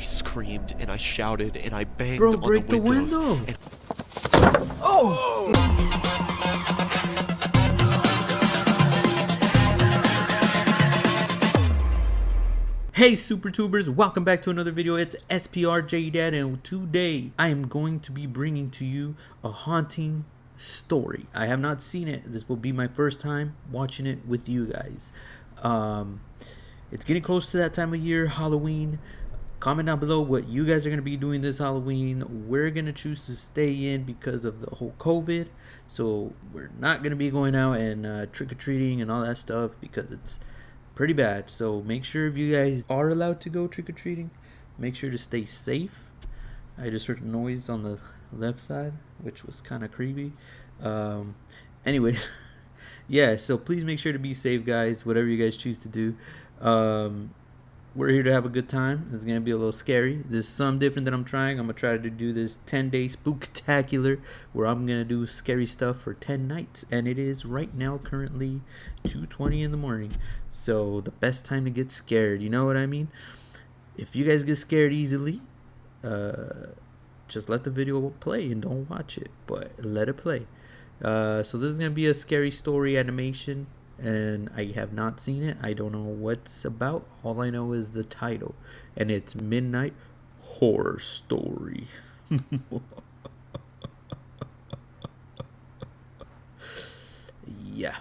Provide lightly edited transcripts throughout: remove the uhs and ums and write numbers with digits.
I screamed and I shouted and I banged Bro, on break the windows. the window. And Hey Super Tubers, welcome back to another video. It's SPR JDAD, and today I am going to be bringing to you a haunting story. I have not seen it. This will be my first time watching it with you guys. It's getting close to that time of year, Halloween. Comment down below what you guys are going to be doing this Halloween. We're going to choose to stay in because of the whole COVID. So we're not going to be going out and trick-or-treating and all that stuff because it's pretty bad. So make sure if you guys are allowed to go trick-or-treating, make sure to stay safe. I just heard a noise on the left side, which was kind of creepy. Anyways, yeah, so please make sure to be safe, guys, whatever you guys choose to do. We're here to have a good time. It's gonna be a little scary. This is something different that I'm trying. I'm gonna try to do this 10-day spooktacular where I'm gonna do scary stuff for 10 nights, and it is right now currently 2:20 in the morning. So the best time to get scared, you know what I mean? If you guys get scared easily, just let the video play and don't watch it, but let it play. So this is gonna be a scary story animation, and I have not seen it. I don't know what's about. All I know is the title, and it's Midnight Horror Story. Yeah.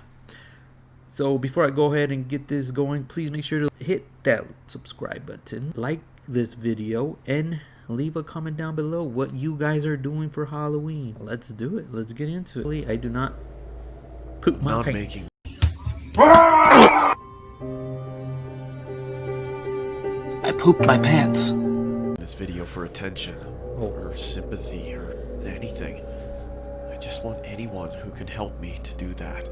So before I go ahead and get this going, please make sure to hit that subscribe button, like this video, and leave a comment down below what you guys are doing for Halloween. Let's do it. Let's get into it. I do not poop my pants. I pooped my pants. this video for attention or sympathy or anything. I just want anyone who can help me to do that.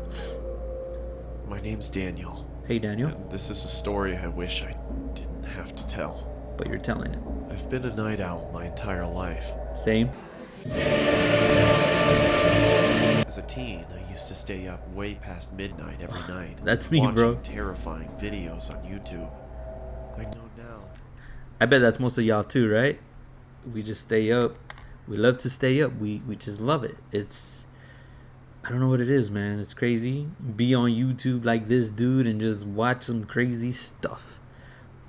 My name's Daniel. Hey Daniel. And this is a story I wish I didn't have to tell. But you're telling it. I've been a night owl my entire life. Same. As a teen, I used to stay up way past midnight every night. That's me, watching bro. terrifying videos on YouTube. I know now. I bet that's most of y'all too, right? We just stay up. We love to stay up. We just love it. I don't know what it is, man. It's crazy. Be on YouTube like this dude and just watch some crazy stuff.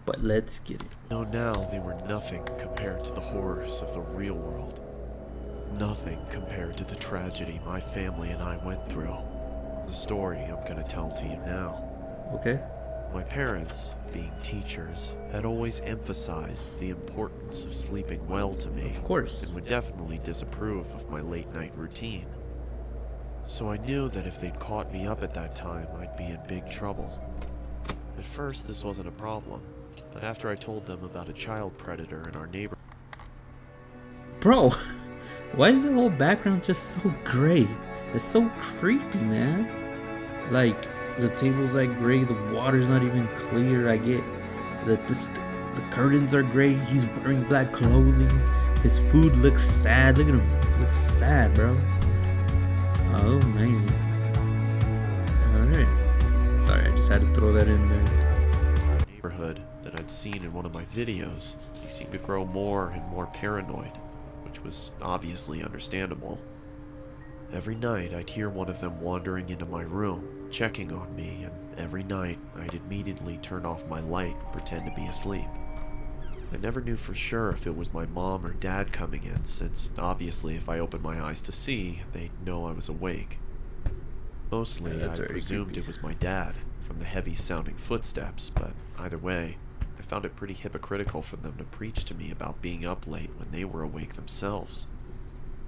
But let's get it. No, now they were nothing compared to the horrors of the real world. Nothing compared to the tragedy my family and I went through. The story I'm gonna tell to you now. Okay. My parents, being teachers, had always emphasized the importance of sleeping well to me. Of course. And would definitely disapprove of my late night routine. So I knew that if they'd caught me up at that time, I'd be in big trouble. At first, this wasn't a problem. But after I told them about a child predator in our neighborhood... Bro, why is the whole background just so gray? It's so creepy, man. Like, the table's like gray, the water's not even clear. I get the curtains are gray. He's wearing black clothing. His food looks sad. Look at him. He looks sad, bro. Oh, man. Alright. Sorry, I just had to throw that in there. Neighborhood that I'd seen in one of my videos. He seemed to grow more and more paranoid, which was obviously understandable. Every night I'd hear one of them wandering into my room, checking on me, and every night I'd immediately turn off my light and pretend to be asleep. I never knew for sure if it was my mom or dad coming in, since obviously if I opened my eyes to see, they'd know I was awake. Mostly I presumed it was my dad, from the heavy-sounding footsteps, but either way, I found it pretty hypocritical for them to preach to me about being up late when they were awake themselves.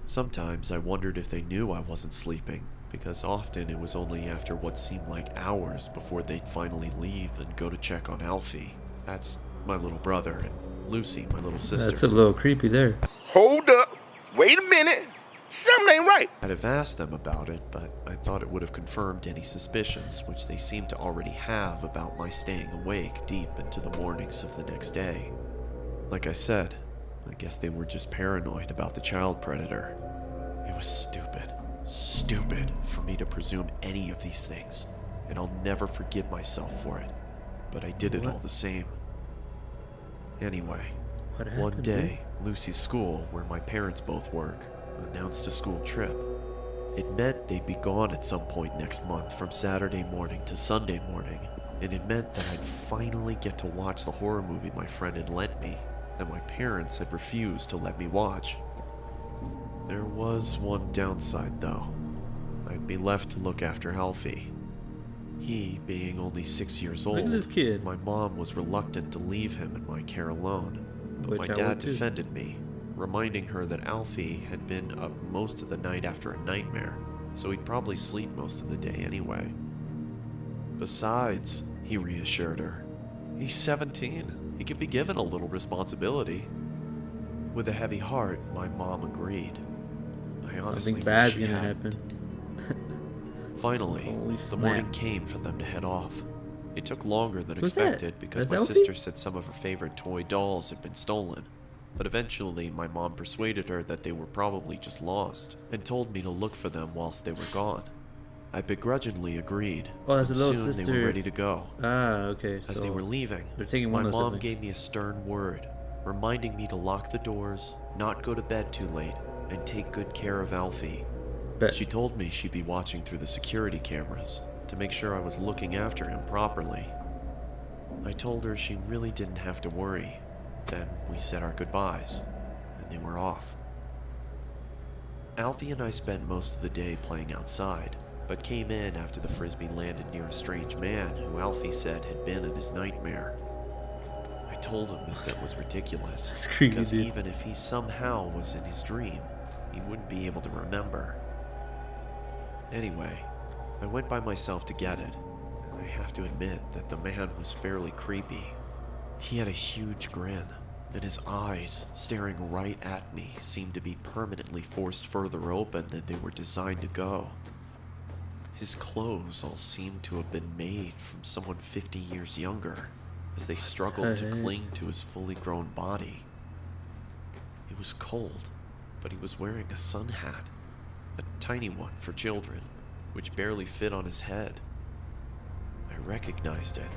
Sometimes I wondered if they knew I wasn't sleeping, because often it was only after what seemed like hours before they'd finally leave and go to check on Alfie. That's my little brother, and Lucy, my little sister. That's a little creepy there. Hold up. Wait a minute. Something ain't right. I'd have asked them about it, but I thought it would have confirmed any suspicions which they seemed to already have about my staying awake deep into the mornings of the next day. Like I said, I guess they were just paranoid about the child predator. It was stupid for me to presume any of these things, and I'll never forgive myself for it, but I did it all the same. Anyway, What happened? One day, Lucy's school, where my parents both work, announced a school trip. It meant they'd be gone at some point next month from Saturday morning to Sunday morning, and it meant that I'd finally get to watch the horror movie my friend had lent me, that my parents had refused to let me watch. There was one downside, though. I'd be left to look after Alfie. He, being only 6 years old, Look at this kid. my mom was reluctant to leave him in my care alone, but Which my I dad would too. defended me, reminding her that Alfie had been up most of the night after a nightmare, so he'd probably sleep most of the day anyway. Besides, he reassured her, he's 17. He can be given a little responsibility. With a heavy heart, my mom agreed. I honestly Something bad's wish she gonna hadn't. happen. Finally, Holy the snap. morning came for them to head off. It took longer than Who's that? expected because That's my Alfie? sister said some of her favorite toy dolls had been stolen. But eventually, my mom persuaded her that they were probably just lost, and told me to look for them whilst they were gone. I begrudgingly agreed, Oh, that's and the little soon they sister. were ready to go. Ah, okay. As So they were leaving, they're taking my one of those mom siblings. gave me a stern word, reminding me to lock the doors, not go to bed too late, and take good care of Alfie. Bet. She told me she'd be watching through the security cameras to make sure I was looking after him properly. I told her she really didn't have to worry. Then we said our goodbyes, and they were off. Alfie and I spent most of the day playing outside, but came in after the frisbee landed near a strange man who Alfie said had been in his nightmare. I told him that was ridiculous, That's creepy, because dude. even if he somehow was in his dream, he wouldn't be able to remember. Anyway, I went by myself to get it, and I have to admit that the man was fairly creepy. He had a huge grin, and his eyes, staring right at me, seemed to be permanently forced further open than they were designed to go. His clothes all seemed to have been made from someone 50 years younger, as they struggled to heck? cling to his fully grown body. It was cold, but he was wearing a sun hat, a tiny one for children, which barely fit on his head. I recognized it,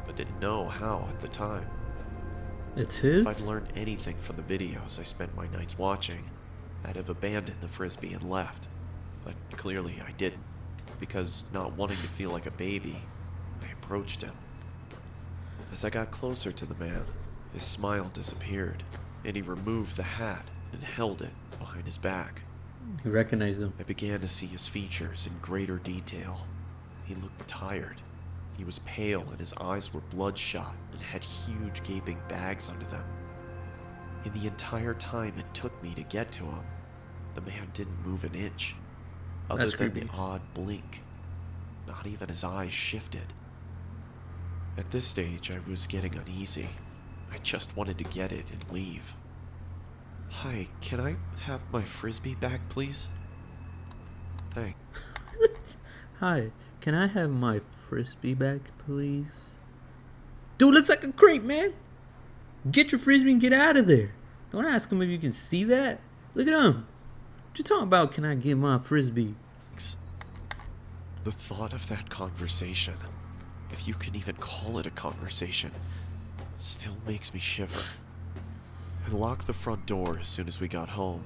but didn't know how at the time. It's If I'd his? learned anything from the videos I spent my nights watching, I'd have abandoned the frisbee and left. But clearly I didn't, because not wanting to feel like a baby, I approached him. As I got closer to the man, his smile disappeared, and he removed the hat and held it behind his back. He recognized him. I began to see his features in greater detail. He looked tired. He was pale and his eyes were bloodshot and had huge gaping bags under them. In the entire time it took me to get to him, the man didn't move an inch, other That's than creepy. the odd blink. Not even his eyes shifted. At this stage, I was getting uneasy. I just wanted to get it and leave. Hi, can I have my frisbee back, please? Thanks. Hi, can I have my frisbee back, please? Dude, looks like a creep, man. Get your frisbee and get out of there. Don't ask him if you can see that. Look at him. What you talking about? Can I get my frisbee? The thought of that conversation, if you can even call it a conversation, still makes me shiver. I locked the front door as soon as we got home.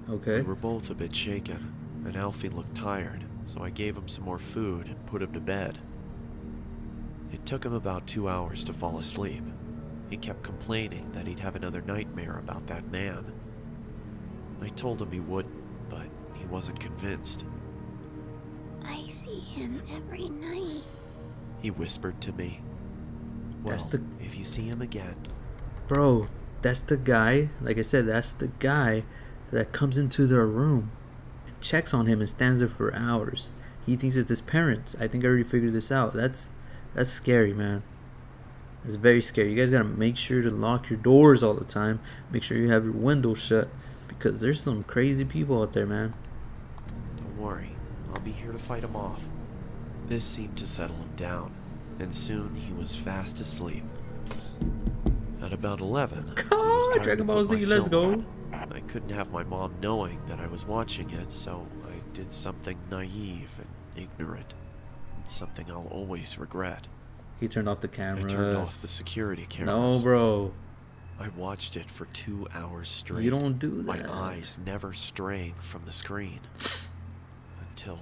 Okay. We were both a bit shaken, and Alfie looked tired, so I gave him some more food and put him to bed. It took him about 2 hours to fall asleep. He kept complaining that he'd have another nightmare about that man. I told him he wouldn't, but he wasn't convinced. I see him every night. He whispered to me. Well, That's the- if you see him again, Bro, that's the guy. Like I said, that's the guy that comes into their room and checks on him and stands there for hours. He thinks it's his parents. I think I already figured this out. That's scary, man. That's very scary. You guys gotta make sure to lock your doors all the time. Make sure you have your windows shut, because there's some crazy people out there, man. don't worry, I'll be here to fight him off. This seemed to settle him down, and soon he was fast asleep. At about 11, I was God, tired Dragon to Ball put my Z, let's film go. on. I couldn't have my mom knowing that I was watching it, so I did something naive and ignorant, and something I'll always regret. He turned off the I cameras. turned off the security cameras. No, bro. I watched it for 2 hours straight. You don't do My that. eyes never straying from the screen. Until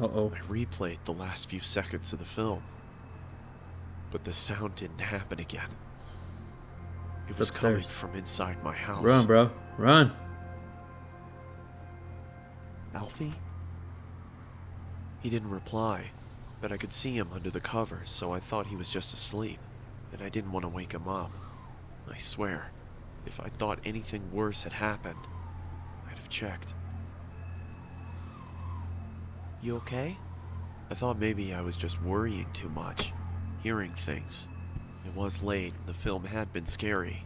Uh-oh. I replayed the last few seconds of the film. But the sound didn't happen again. It was coming upstairs. from inside my house. Run, bro. Run. Alfie? He didn't reply, but I could see him under the covers, so I thought he was just asleep, and I didn't want to wake him up. I swear, if I thought anything worse had happened, I'd have checked. You okay? I thought maybe I was just worrying too much, hearing things. It was late, and the film had been scary.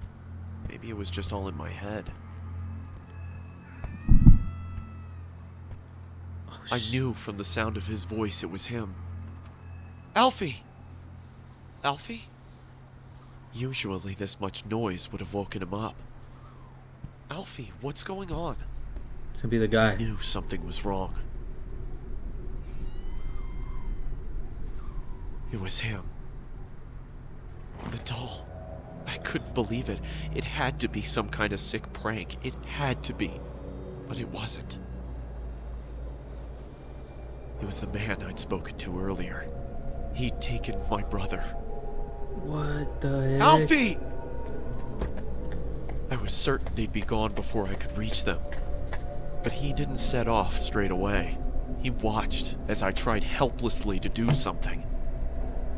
Maybe it was just all in my head. I knew from the sound of his voice it was him. Alfie! Alfie? Usually this much noise would have woken him up. Alfie, what's going on? It's gonna be the guy. I knew something was wrong. It was him. The doll. I couldn't believe it. It had to be some kind of sick prank. It had to be. But it wasn't. It was the man I'd spoken to earlier. He'd taken my brother. What the heck? Alfie! I was certain they'd be gone before I could reach them. But he didn't set off straight away. He watched as I tried helplessly to do something.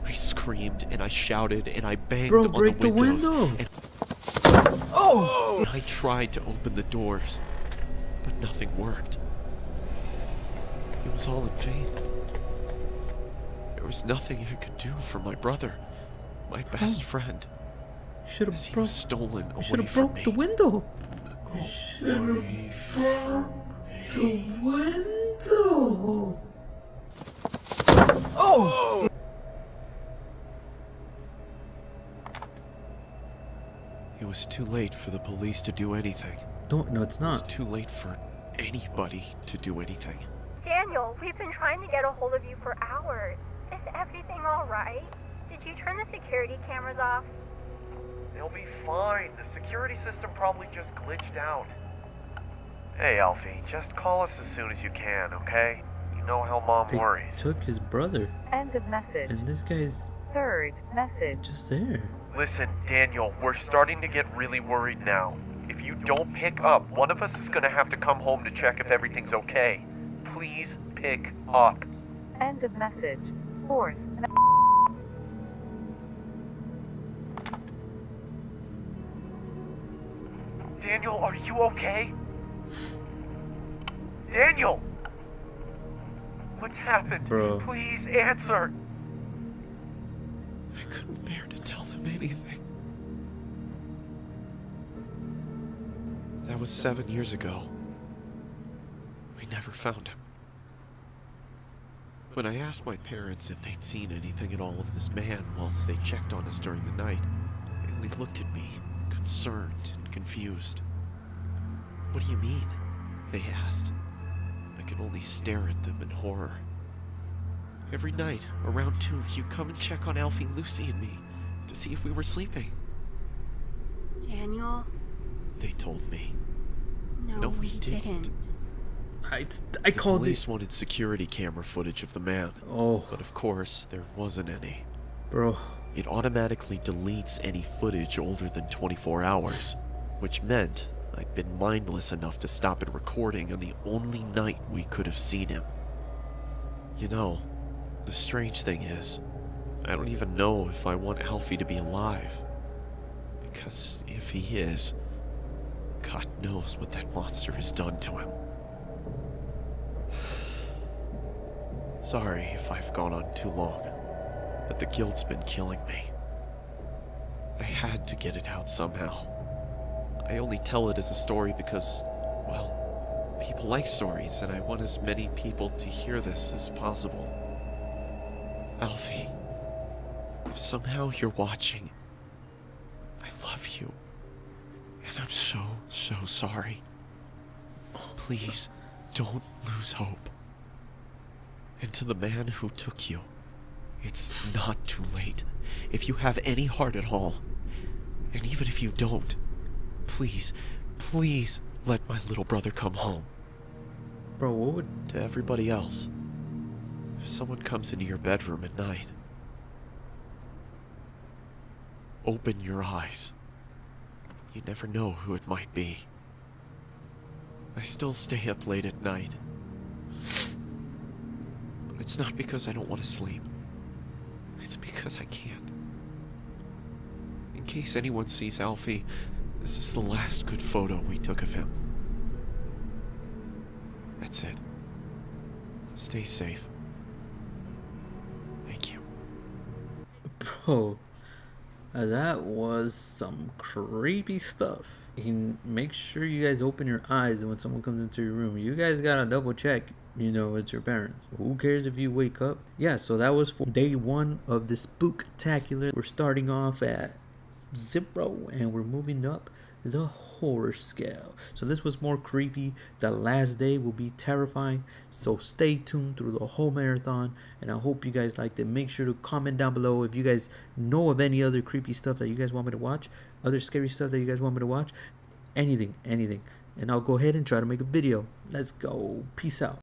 I screamed and I shouted and I banged Bro, on break the the windows. window. And Oh! I tried to open the doors, but nothing worked. It was all in vain. There was nothing I could do for my brother, my best friend, Should as have he was broke. stolen Should away have from broke me. the window. Should have broke the window. Oh! It was too late for the police to do anything. Don't. No, it's It was not. too late for anybody to do anything. Daniel, we've been trying to get a hold of you for hours. Is everything all right? Did you turn the security cameras off? They'll be fine. The security system probably just glitched out. Hey, Alfie, just call us as soon as you can, okay? You know how Mom They worries. took his brother, End of message. and this guy's Third message. just there. Listen, Daniel, we're starting to get really worried now. If you don't pick up, one of us is gonna have to come home to check if everything's okay. Please pick up. End of message. Fourth. Daniel, are you okay? Daniel! What's happened? Bro. Please answer. I couldn't bear to tell them anything. That was 7 years ago. We never found him. When I asked my parents if they'd seen anything at all of this man whilst they checked on us during the night, they only looked at me, concerned and confused. What do you mean? They asked. I could only stare at them in horror. Every night, around 2, you'd come and check on Alfie, Lucy, and me to see if we were sleeping. Daniel? They told me. No, we we didn't. didn't. I The called police it. wanted security camera footage of the man, Oh, but of course, there wasn't any. bro. It automatically deletes any footage older than 24 hours, which meant I'd been mindless enough to stop it recording on the only night we could have seen him. You know, the strange thing is, I don't even know if I want Alfie to be alive. Because if he is, God knows what that monster has done to him. Sorry if I've gone on too long, but the guilt's been killing me. I had to get it out somehow. I only tell it as a story because, well, people like stories, and I want as many people to hear this as possible. Alfie, if somehow you're watching, I love you, and I'm so sorry. Please, don't lose hope. And to the man who took you, It's not too late. If you have any heart at all, and even if you don't, please, please let my little brother come home. Bro, what would... To everybody else, if someone comes into your bedroom at night, open your eyes. You never know who it might be. I still stay up late at night. But it's not because I don't want to sleep. It's because I can't. In case anyone sees Alfie, this is the last good photo we took of him. That's it. Stay safe. Thank you. Bro, that was some creepy stuff. Make sure you guys open your eyes when someone comes into your room. You guys gotta double check, you know, it's your parents. Who cares if you wake up? Yeah, so that was for day 1 of the spooktacular. We're starting off at 0 and we're moving up the horror scale. So this was more creepy. The last day will be terrifying, so stay tuned through the whole marathon, and I hope you guys liked it. Make sure to comment down below if you guys know of any other creepy stuff that you guys want me to watch, other scary stuff that you guys want me to watch, anything, and I'll go ahead and try to make a video. Let's go. Peace out.